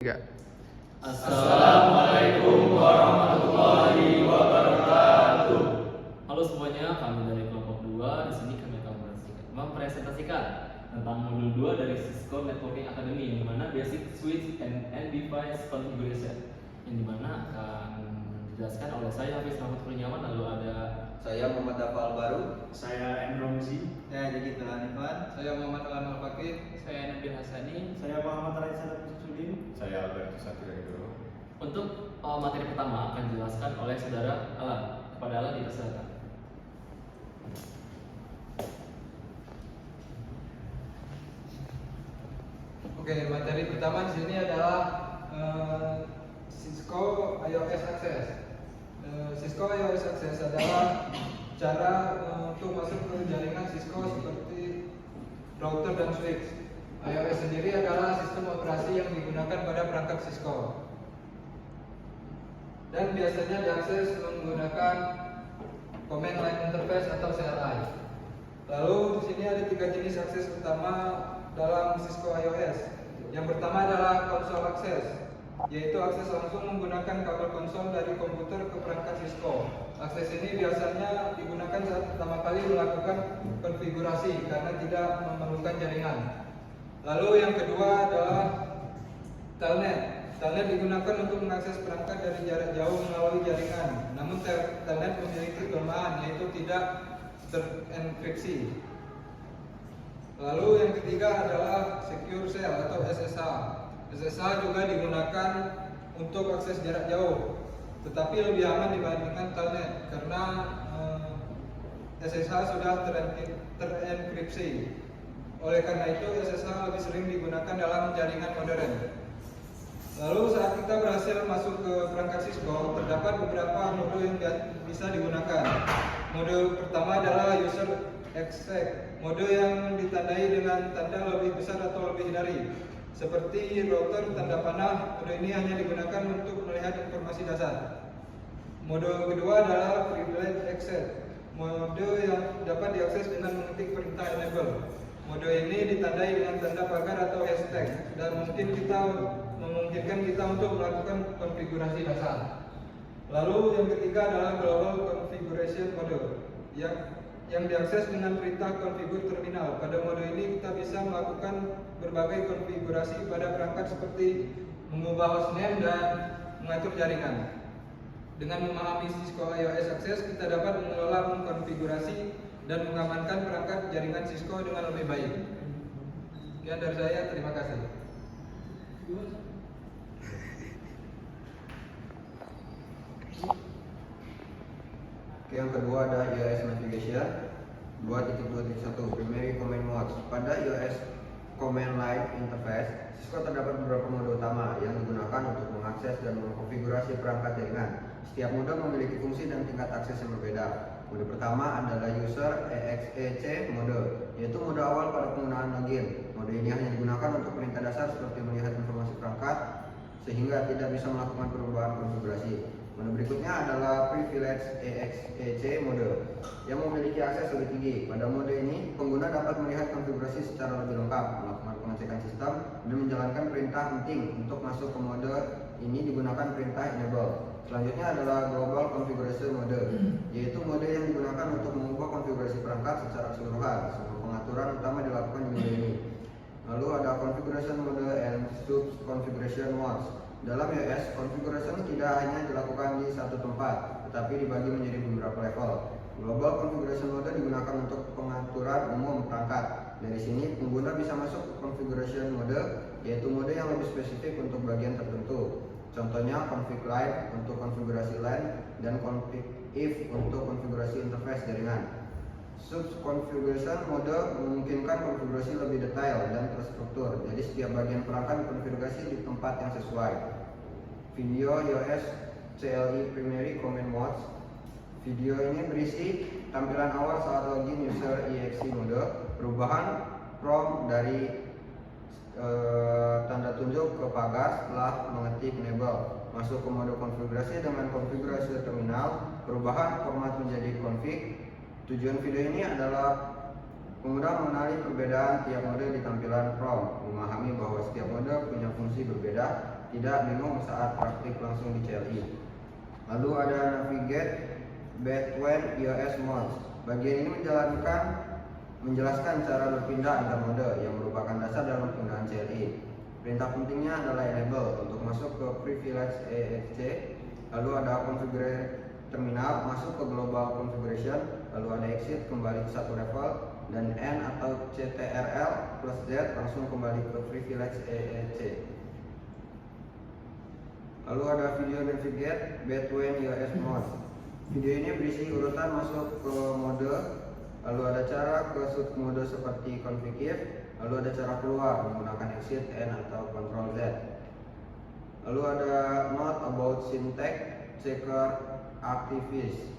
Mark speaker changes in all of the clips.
Speaker 1: Enggak.
Speaker 2: Assalamualaikum warahmatullahi wabarakatuh. Halo semuanya, kami dari kelompok 2. Di sini kami akan mempresentasikan tentang modul 2 dari Cisco Networking Academy, yang dimana Basic Switch and Device Configuration, yang dimana akan dijelaskan oleh saya Hafiz Rahmat Kurniawan, lalu ada
Speaker 3: Saya Muhammad Dafal Baru.
Speaker 4: Saya Endromzi.
Speaker 3: Saya Jadi Telanifan. Saya Muhammad Alan Al-Fakir.
Speaker 2: saya Nabil Hasani.
Speaker 4: Saya Muhammad Raisa Sudin.
Speaker 5: Saya Albertus Satrio.
Speaker 2: Untuk materi pertama akan dijelaskan oleh saudara Alan. Kepada Alan dipersilakan.
Speaker 3: Oke, materi pertama di sini adalah Cisco iOS Access. Cisco iOS Access adalah cara untuk masuk ke jaringan Cisco seperti router dan switch. iOS sendiri adalah sistem operasi yang digunakan pada perangkat Cisco dan biasanya diakses menggunakan Command Line Interface atau CLI. Lalu di sini ada 3 jenis akses utama dalam Cisco iOS. Yang pertama adalah console access, yaitu akses langsung menggunakan kabel konsol dari komputer ke perangkat Cisco. Akses ini biasanya digunakan saat pertama kali melakukan konfigurasi karena tidak memerlukan jaringan. Lalu yang kedua adalah telnet. Telnet digunakan untuk mengakses perangkat dari jarak jauh melalui jaringan. Namun telnet memiliki kelemahan, yaitu tidak terenkripsi. Lalu yang ketiga adalah secure shell atau SSH. SSH juga digunakan untuk akses jarak jauh, tetapi lebih aman dibandingkan telnet karena SSH sudah terenkripsi. Oleh karena itu SSH lebih sering digunakan dalam jaringan modern. Lalu saat kita berhasil masuk ke perangkat Cisco, terdapat beberapa mode yang bisa digunakan. Mode pertama adalah user exec, mode yang ditandai dengan tanda lebih besar atau lebih dari. Seperti router tanda panah, mode ini hanya digunakan untuk melihat informasi dasar. Mode kedua adalah privilege access, mode yang dapat diakses dengan mengetik perintah enable. Mode ini ditandai dengan tanda pagar atau hashtag dan memungkinkan kita untuk melakukan konfigurasi dasar. Lalu yang ketiga adalah global configuration mode yang diakses dengan perintah configure terminal. Pada mode ini kita bisa melakukan berbagai konfigurasi pada perangkat seperti mengubah hostname dan mengatur jaringan. Dengan memahami Cisco iOS Access, kita dapat mengelola, mengkonfigurasi dan mengamankan perangkat jaringan Cisco dengan lebih baik. Sekian dari saya, terima kasih.
Speaker 6: Yang kedua ada iOS Navigation 2.2.1 Primary Command Modes. Pada iOS Command Line Interface, Cisco terdapat beberapa mode utama yang digunakan untuk mengakses dan mengkonfigurasi perangkat jaringan. Setiap mode memiliki fungsi dan tingkat akses yang berbeda. Mode pertama adalah User EXEC mode, yaitu mode awal pada penggunaan login. Mode ini hanya digunakan untuk perintah dasar seperti melihat informasi perangkat, sehingga tidak bisa melakukan perubahan konfigurasi. Mode berikutnya adalah Privilege EXEC mode, yang memiliki akses lebih tinggi. Pada mode ini, pengguna dapat melihat konfigurasi secara lebih lengkap, melakukan pengecekan sistem, dan menjalankan perintah penting. Untuk masuk ke mode ini digunakan perintah enable. Selanjutnya adalah Global Configuration Mode, yaitu mode yang digunakan untuk mengubah konfigurasi perangkat secara keseluruhan. Semua pengaturan utama dilakukan di mode ini. Lalu ada Configuration Mode and Sub Configuration Modes. Dalam iOS, configuration tidak hanya dilakukan di satu tempat, tetapi dibagi menjadi beberapa level. Global Configuration Mode digunakan untuk pengaturan umum perangkat. Dari sini, pengguna bisa masuk ke Configuration Mode, yaitu mode yang lebih spesifik untuk bagian tertentu. Contohnya config line untuk konfigurasi line dan config if untuk konfigurasi interface jaringan. Sub-configuration mode memungkinkan konfigurasi lebih detail dan terstruktur, jadi setiap bagian perangkat dikonfigurasi di tempat yang sesuai. Video iOS CLI Primary Command Modes. Video ini berisi tampilan awal saat login user EXE mode, perubahan prompt dari tanda tunjuk ke pagar setelah mengetik enable, masuk ke mode konfigurasi dengan konfigurasi terminal, perubahan format menjadi config. Tujuan video ini adalah pengguna mengenali perbedaan tiap mode di tampilan prompt, memahami bahwa setiap mode punya fungsi berbeda, tidak bingung saat praktik langsung di CLI. Lalu ada navigate between iOS modes. Bagian ini menjelaskan cara berpindah antar mode yang merupakan dasar dalam penggunaan CLI. Perintah pentingnya adalah enable untuk masuk ke privilege ESC, lalu ada configure terminal masuk ke global configuration, lalu ada exit kembali ke satu level, dan N atau CTRL plus Z langsung kembali ke privilege ESC. Lalu ada video navigate between iOS mode. Video ini berisi urutan masuk ke mode, lalu ada cara ke sub mode seperti config if, lalu ada cara keluar menggunakan exit N atau Ctrl Z. Lalu ada note about syntax checker activist.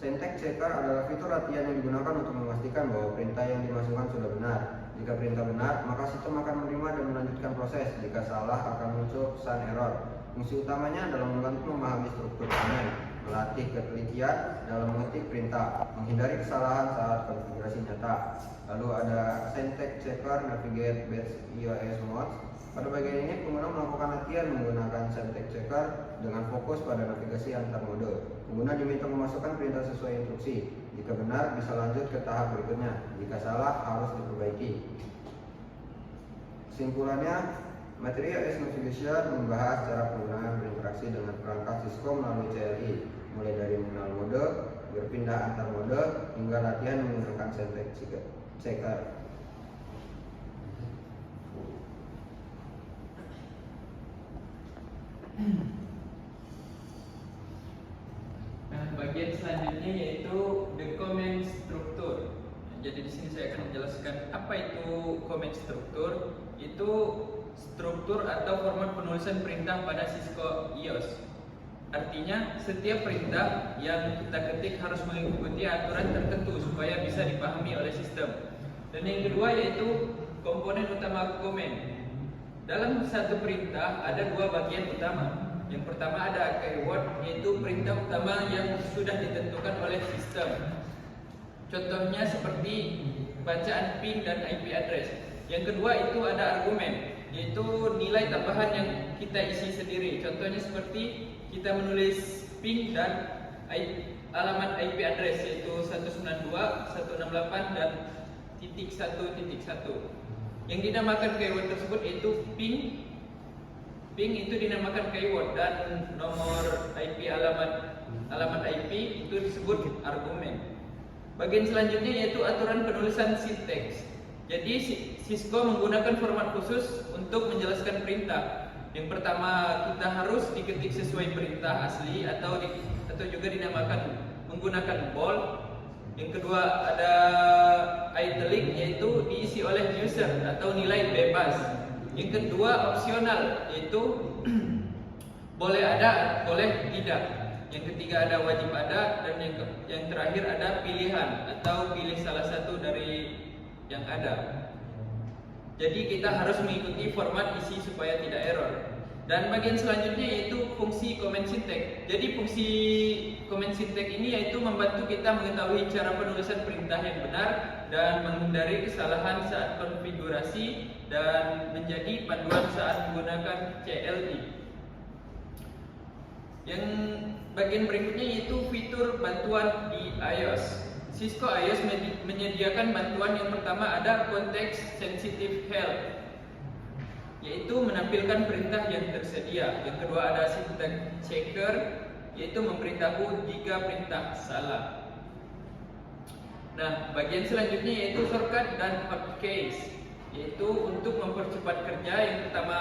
Speaker 6: Syntax checker adalah fitur latihan yang digunakan untuk memastikan bahwa perintah yang dimasukkan sudah benar. Jika perintah benar, maka sistem akan menerima dan melanjutkan proses. Jika salah, akan muncul pesan error. Fungsi utamanya adalah membantu memahami struktur komen, melatih ketelitian dalam mengetik perintah, menghindari kesalahan saat konfigurasi nyata. Lalu ada syntax checker navigate based iOS modes. Pada bagian ini pengguna melakukan latihan menggunakan syntax checker dengan fokus pada navigasi antar mode. Pengguna diminta memasukkan perintah sesuai instruksi. Jika benar, bisa lanjut ke tahap berikutnya. Jika salah, harus diperbaiki. Kesimpulannya, materi iOS Navigation membahas cara penggunaan berinteraksi dengan perangkat Cisco melalui CLI, mulai dari mengenal mode, berpindah antar mode, hingga latihan menggunakan syntax checker.
Speaker 1: Nah, bagian selanjutnya yaitu the comment structure. Jadi di sini saya akan menjelaskan apa itu comment structure. Itu struktur atau format penulisan perintah pada Cisco iOS. Artinya setiap perintah yang kita ketik harus mengikuti aturan tertentu supaya bisa dipahami oleh sistem. Dan yang kedua yaitu komponen utama comment. Dalam satu perintah ada dua bagian utama. Yang pertama ada keyword, yaitu perintah utama yang sudah ditentukan oleh sistem. Contohnya seperti bacaan PIN dan IP address. Yang kedua itu ada argumen, yaitu nilai tambahan yang kita isi sendiri. Contohnya seperti kita menulis PIN dan alamat IP address, yaitu 192, 168 dan .1.1. Yang dinamakan keyword tersebut yaitu ping. Ping itu dinamakan keyword dan nomor IP alamat IP itu disebut argumen. Bagian selanjutnya yaitu aturan penulisan sinteks. Jadi Cisco menggunakan format khusus untuk menjelaskan perintah. Yang pertama kita harus diketik sesuai perintah asli atau juga dinamakan menggunakan bold. Yang kedua ada italic, yaitu diisi oleh user atau nilai bebas. Yang kedua opsional, yaitu boleh ada, boleh tidak. Yang ketiga ada wajib ada, dan yang terakhir ada pilihan atau pilih salah satu dari yang ada. Jadi kita harus mengikuti format isi supaya tidak error. Dan bagian selanjutnya yaitu fungsi comment syntax. Jadi fungsi comment syntax ini yaitu membantu kita mengetahui cara penulisan perintah yang benar dan menghindari kesalahan saat konfigurasi dan menjadi panduan saat menggunakan CLI. Yang bagian berikutnya yaitu fitur bantuan di iOS. Cisco iOS menyediakan bantuan yang pertama ada context sensitive help, yaitu menampilkan perintah yang tersedia. Yang kedua ada syntax checker, yaitu memberitahu jika perintah salah. Nah, bagian selanjutnya yaitu shortcut dan hotkeys, yaitu untuk mempercepat kerja. Yang pertama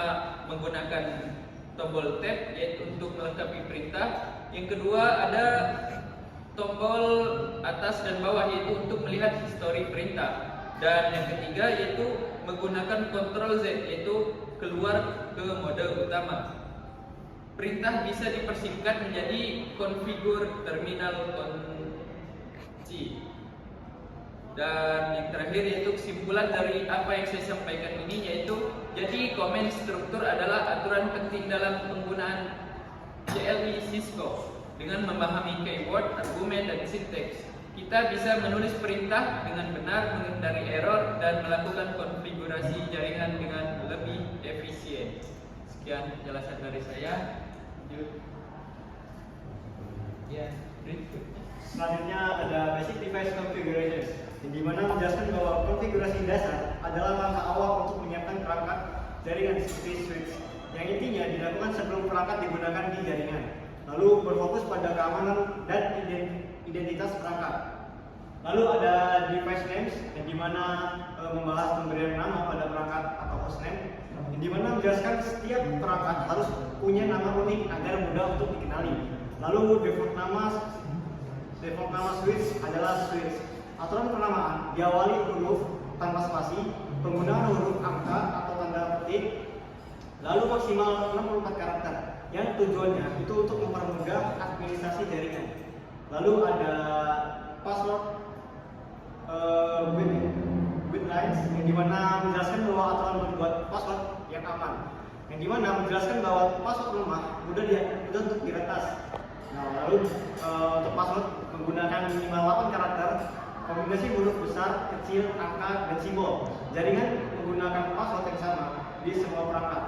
Speaker 1: menggunakan tombol tab, yaitu untuk melengkapi perintah. Yang kedua ada tombol atas dan bawah, yaitu untuk melihat histori perintah. Dan yang ketiga yaitu menggunakan Ctrl Z, yaitu keluar ke mode utama. Perintah bisa dipersingkat menjadi configure terminal kunci. Dan yang terakhir yaitu kesimpulan dari apa yang saya sampaikan ini, yaitu jadi comment struktur adalah aturan penting dalam penggunaan CLI Cisco. Dengan memahami keyword, argumen, dan sinteks, kita bisa menulis perintah dengan benar, menghindari error, dan melakukan konfigurasi jaringan dengan lebih efisien. Sekian penjelasan dari saya. Lanjut. Ya, berikutnya.
Speaker 4: Selanjutnya ada basic device configurations, yang dimana menjelaskan bahwa konfigurasi dasar adalah langkah awal untuk menyiapkan perangkat jaringan seperti switch, yang intinya dilakukan sebelum perangkat digunakan di jaringan, lalu berfokus pada keamanan dan identitas perangkat. Lalu ada device names, yang dimana membahas pemberian nama pada perangkat atau hostname, yang dimana menjelaskan setiap perangkat harus punya nama unik agar mudah untuk dikenali. Lalu default nama switch adalah switch. Aturan penamaan diawali huruf tanpa spasi, penggunaan huruf angka atau tanda petik, lalu maksimal 64 karakter, yang tujuannya itu untuk mempermudah administrasi jaringan. Lalu ada password with lines, yang dimana menjelaskan bahwa aturan membuat password yang aman, yang dimana menjelaskan bahwa password lemah mudah untuk diretas. Nah, lalu untuk password menggunakan minimal 8 karakter, kombinasi huruf besar, kecil, angka, dan simbol. Jaringan menggunakan password yang sama di semua perangkat.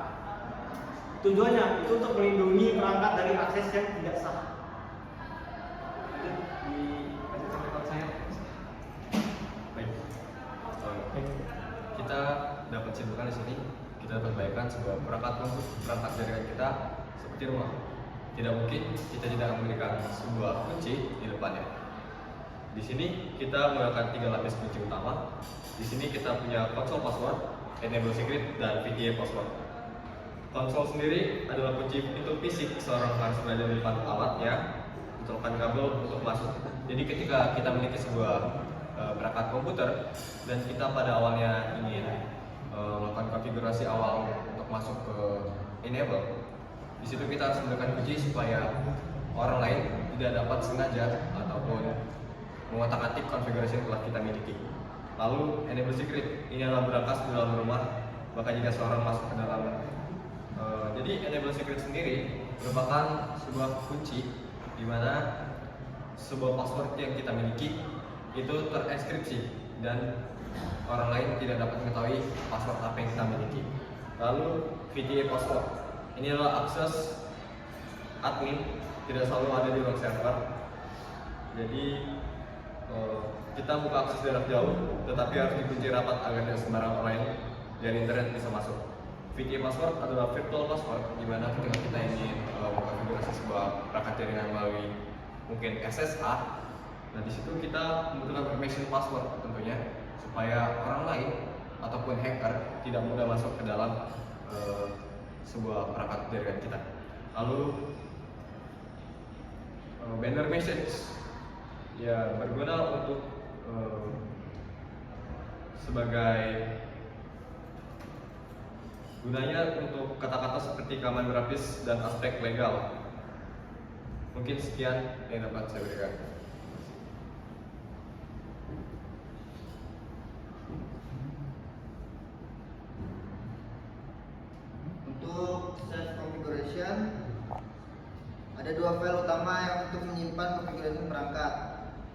Speaker 4: Tujuannya itu untuk melindungi perangkat dari akses yang tidak sah.
Speaker 5: Baik. Kita dapat simpulkan di sini, kita dapat bayangkan sebuah perangkat jaringan kita seperti rumah. Tidak mungkin kita tidak memberikan sebuah kunci di depannya. Di sini kita menggunakan 3 lapis kunci utama. Di sini kita punya konsol password, enable secret, dan VTA password. Konsol sendiri adalah kunci pintu fisik, seorang harus berada di depan alat ya, mencolokkan kabel untuk masuk. Jadi ketika kita memiliki sebuah perangkat komputer dan kita pada awalnya ingin melakukan konfigurasi awal untuk masuk ke enable, di situ kita harus memberikan kunci supaya orang lain tidak dapat sengaja ataupun mengotak-atik konfigurasi yang telah kita miliki. Lalu enable secret, ini adalah berangkas di dalam rumah, maka jika seorang masuk ke dalam jadi enable secret sendiri merupakan sebuah kunci di mana sebuah password yang kita miliki itu terinskripsi dan orang lain tidak dapat mengetahui password apa yang kita miliki. Lalu VTA password, ini adalah akses admin, tidak selalu ada di ruang server. Jadi kita buka akses jarak jauh, tetapi harus dikunci rapat agar tidak sembarang orang lain dari internet bisa masuk. VTA password adalah virtual password, di mana ketika kita ingin mengkonfigurasi sebuah perangkat jaringan melalui mungkin SSH, nah di situ kita membutuhkan permission password tentunya supaya orang lain ataupun hacker tidak mudah masuk ke dalam sebuah perangkat jaringan kita. Lalu banner message ya berguna untuk sebagai gunanya untuk kata-kata seperti keamanan grafis dan aspek legal. Mungkin sekian yang dapat saya berikan.
Speaker 6: Untuk set configuration ada 2 file utama yang untuk menyimpan konfigurasi perangkat.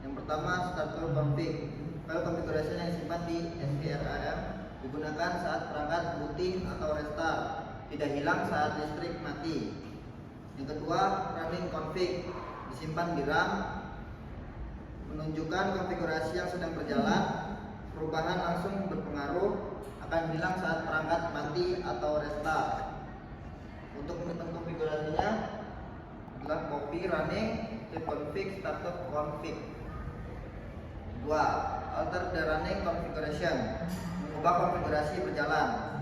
Speaker 6: Yang pertama starter config. File configuration yang disimpan di SVRAM digunakan saat perangkat booting atau restart, tidak hilang saat listrik mati. Yang kedua running config, disimpan di RAM, menunjukkan konfigurasi yang sedang berjalan. Perubahan langsung berpengaruh, akan hilang saat perangkat mati atau restart. Untuk menghitung konfigurasinya adalah copy running config startup config. 2. Alter the running configuration, mengubah konfigurasi berjalan.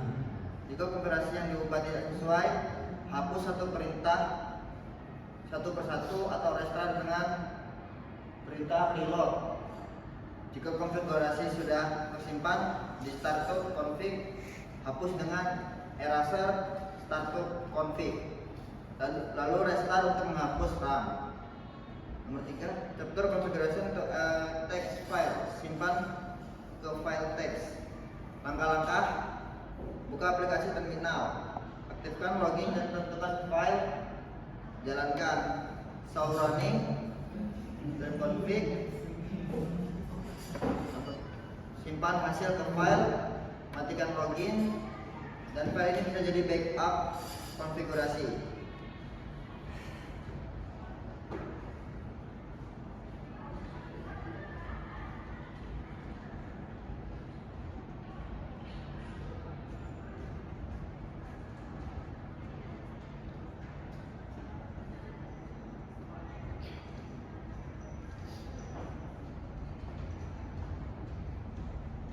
Speaker 6: Jika konfigurasi yang diubah tidak sesuai, hapus satu perintah satu persatu atau restart dengan perintah reload. Jika konfigurasi sudah tersimpan di startup config, hapus dengan eraser startup config. Lalu restart untuk menghapus RAM. Nomor 3, chapter konfigurasi untuk text file, simpan ke file text. Langkah-langkah: buka aplikasi terminal, aktifkan login dan tentukan file, jalankan show running dan config, simpan hasil ke file, matikan login, dan file ini bisa jadi backup konfigurasi.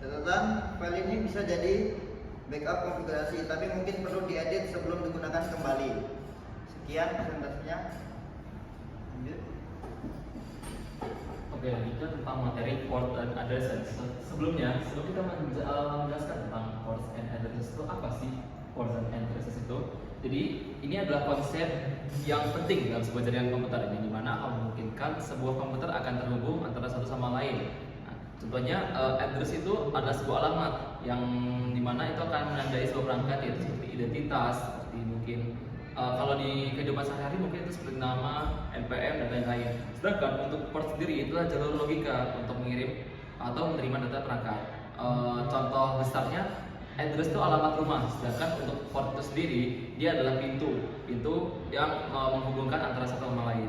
Speaker 6: Catatan, file ini bisa jadi backup konfigurasi, tapi mungkin perlu diedit sebelum digunakan kembali. Sekian presentasinya. Lanjut.
Speaker 2: Oke, lanjutkan tentang materi port and addresses. Sebelum kita menjelaskan tentang ports and addresses itu apa sih? Ports and addresses itu. Jadi ini adalah konsep yang penting dalam sebuah jaringan komputer ini, di mana memungkinkan sebuah komputer akan terhubung antara satu sama lain. Nah, contohnya address itu adalah sebuah alamat yang dimana itu akan menandai sebuah perangkat, yaitu seperti identitas, seperti mungkin kalau di kehidupan sehari-hari mungkin itu seperti nama, NPM dan lain-lain. Sedangkan untuk port sendiri itulah jalur logika untuk mengirim atau menerima data perangkat. Contoh besarnya address itu alamat rumah, sedangkan untuk port itu sendiri dia adalah pintu yang menghubungkan antara satu sama lain.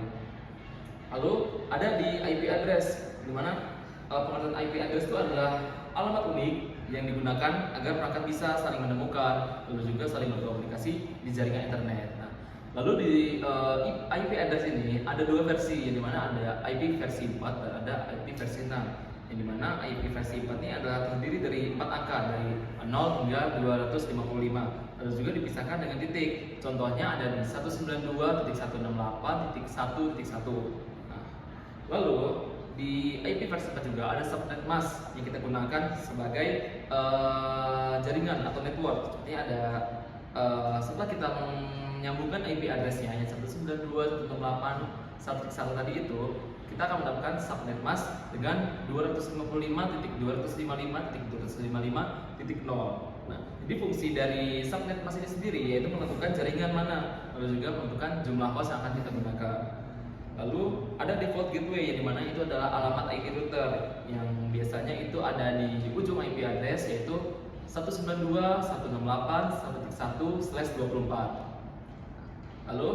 Speaker 2: Lalu ada di IP address, di mana pengertian IP address itu adalah alamat unik yang digunakan agar perangkat bisa saling menemukan, lalu juga saling berkomunikasi di jaringan internet. Nah, lalu di IP address ini ada dua versi, yang dimana ada IP versi 4 dan ada IP versi 6. Yang dimana IP versi 4 ini adalah terdiri dari 4 angka, dari 0 hingga 255, lalu juga dipisahkan dengan titik. Contohnya ada di 192.168.1.1. Nah, lalu di IP versi 4 juga ada subnet mask yang kita gunakan sebagai jaringan atau network. Seperti ada setelah kita menyambungkan IP addressnya yang 192.168.1.1 tadi itu, kita akan mendapatkan subnet mask dengan 255.255.255.0. Nah, jadi fungsi dari subnet mask ini sendiri yaitu menentukan jaringan mana, lalu juga menentukan jumlah host yang akan kita gunakan. Lalu ada default gateway, yang dimana itu adalah alamat IP router yang biasanya itu ada di ujung IP address, yaitu 192.168.1.1/24. Lalu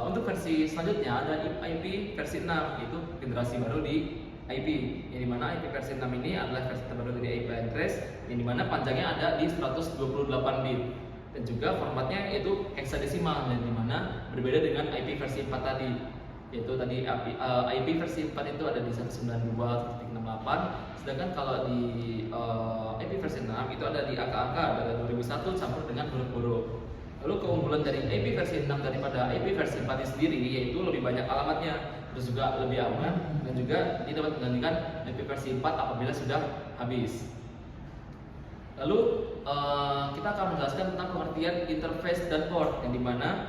Speaker 2: untuk versi selanjutnya ada IP versi 6, yaitu generasi baru di IP, yang dimana IP versi 6 ini adalah versi terbaru dari IP address, yang dimana panjangnya ada di 128 bit dan juga formatnya yaitu hexadesimal, dan dimana berbeda dengan IP versi 4 tadi, yaitu tadi IP versi 4 itu ada di 192.68, sedangkan kalau di IP versi 6 itu ada di angka-angka dari 2001 campur dengan huruf-huruf. Lalu keunggulan dari IP versi 6 daripada IP versi 4 sendiri yaitu lebih banyak alamatnya, terus juga lebih aman, dan juga tidak dapat menggantikan IP versi 4 apabila sudah habis. Lalu kita akan menjelaskan tentang pengertian interface dan port, yang dimana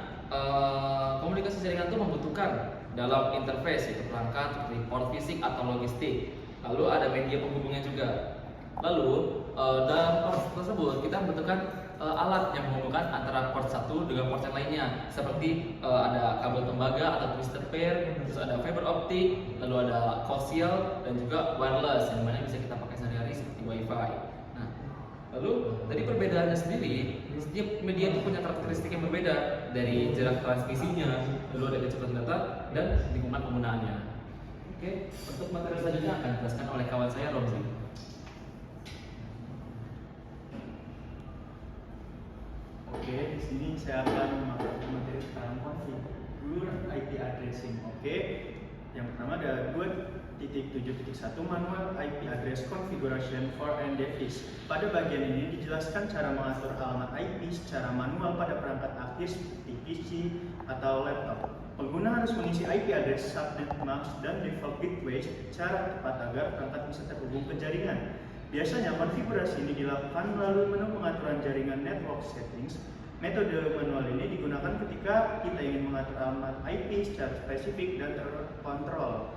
Speaker 2: komunikasi jaringan itu membutuhkan dalam interface, yaitu perangkat seperti port fisik atau logistik. Lalu ada media penghubungnya juga. Lalu dalam port tersebut kita membutuhkan alat yang menghubungkan antara port satu dengan port yang lainnya, seperti ada kabel tembaga atau twisted pair, terus ada fiber optik, lalu ada coaxial dan juga wireless, yang mana bisa kita pakai sehari-hari seperti wifi. Nah, lalu dari perbedaannya sendiri, setiap media itu punya karakteristik yang berbeda, dari jarak transmisinya, lalu ada kecepatan data dan lingkungan penggunaannya. Oke, untuk materi selanjutnya akan dijelaskan oleh kawan saya Romzi.
Speaker 4: Oke, di sini saya akan memakai materi tentang configure IP addressing. Oke, yang pertama ada 2.7.1 manual IP address configuration for NDFIS. Pada bagian ini dijelaskan cara mengatur alamat IP secara manual pada perangkat aktif seperti PC atau laptop. Pengguna harus mengisi IP address, subnet mask, dan default gateway secara tepat agar perangkat bisa terhubung ke jaringan. Biasanya konfigurasi ini dilakukan melalui menu pengaturan jaringan network settings. Metode manual ini digunakan ketika kita ingin mengatur alamat IP secara spesifik dan terkontrol,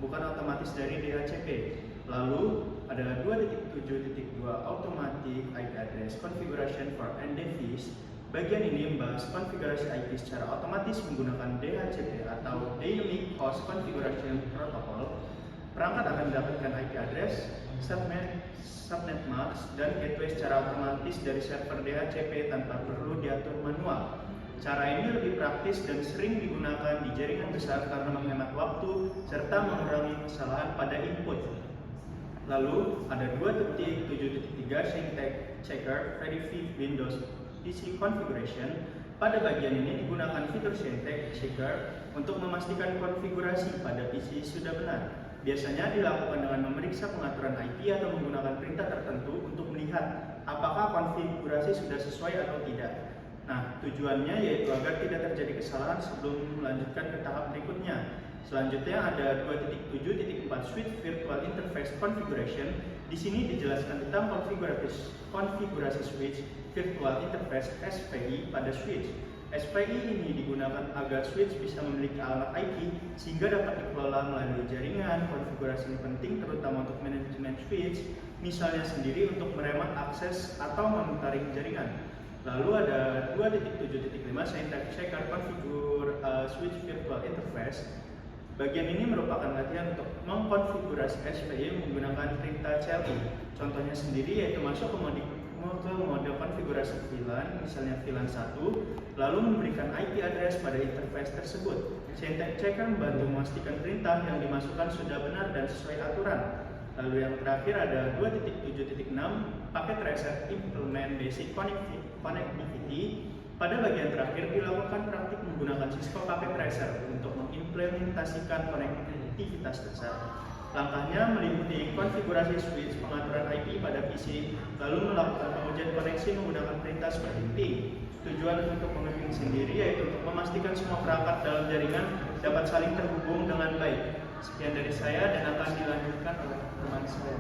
Speaker 4: bukan otomatis dari DHCP. Lalu ada 2.7.2 automatic IP address configuration for NDFIS. Bagian ini membahas konfigurasi IP secara otomatis menggunakan DHCP atau Dynamic Host Configuration Protocol. Perangkat akan mendapatkan IP address, subnet mask, dan gateway secara otomatis dari server DHCP tanpa perlu diatur manual.
Speaker 7: Cara ini lebih praktis dan sering digunakan di jaringan besar karena menghemat waktu serta mengurangi kesalahan pada input. Lalu ada 2.7.3 Syntax Checker Verify Windows PC Configuration. Pada bagian ini digunakan fitur Syntax Checker untuk memastikan konfigurasi pada PC sudah benar. Biasanya dilakukan dengan memeriksa pengaturan IP atau menggunakan perintah tertentu untuk melihat apakah konfigurasi sudah sesuai atau tidak. Nah, tujuannya yaitu agar tidak terjadi kesalahan sebelum melanjutkan ke tahap berikutnya. Selanjutnya ada 2.7.4 Switch Virtual Interface Configuration. Di sini dijelaskan tentang konfigurasi switch virtual interface SVI pada switch. SVI ini digunakan agar switch bisa memiliki alamat IP sehingga dapat dikelola melalui jaringan. Konfigurasi ini penting terutama untuk manajemen switch, misalnya sendiri untuk meremat akses atau monitoring jaringan. Lalu ada 2.7.5 Syntax Checker Configure Switch Virtual Interface. Bagian ini merupakan latihan untuk mengkonfigurasi SVI menggunakan perintah CLI. Contohnya sendiri yaitu masuk ke mode konfigurasi VLAN, misalnya VLAN 1, lalu memberikan IP address pada interface tersebut. Syntax Checker membantu memastikan perintah yang dimasukkan sudah benar dan sesuai aturan. Lalu yang terakhir ada 2.7.6 Packet Tracer Implement Basic Connectivity. Pada bagian terakhir dilakukan praktik menggunakan Cisco Packet Tracer untuk mengimplementasikan konektivitas dasar. Langkahnya meliputi konfigurasi switch, pengaturan IP pada PC, lalu melakukan pengujian koneksi menggunakan perintah seperti ping. Tujuan untuk mengeting sendiri yaitu untuk memastikan semua perangkat dalam jaringan dapat saling terhubung dengan baik. Sekian dari saya dan akan dilanjutkan oleh teman saya.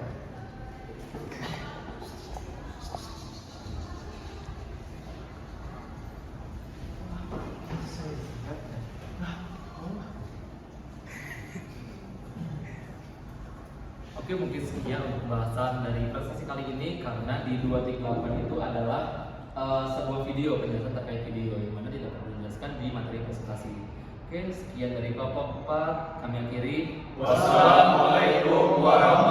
Speaker 2: Oke, mungkin sekian untuk bahasan dari presentasi kali ini karena di 2.8 itu adalah sebuah video penjelasan terkait video yang mana tidak perlu dijelaskan di materi presentasi. Oke, sekian dari kelompok 4, kami akhiri.
Speaker 5: Wassalamualaikum warahmatullahi wabarakatuh.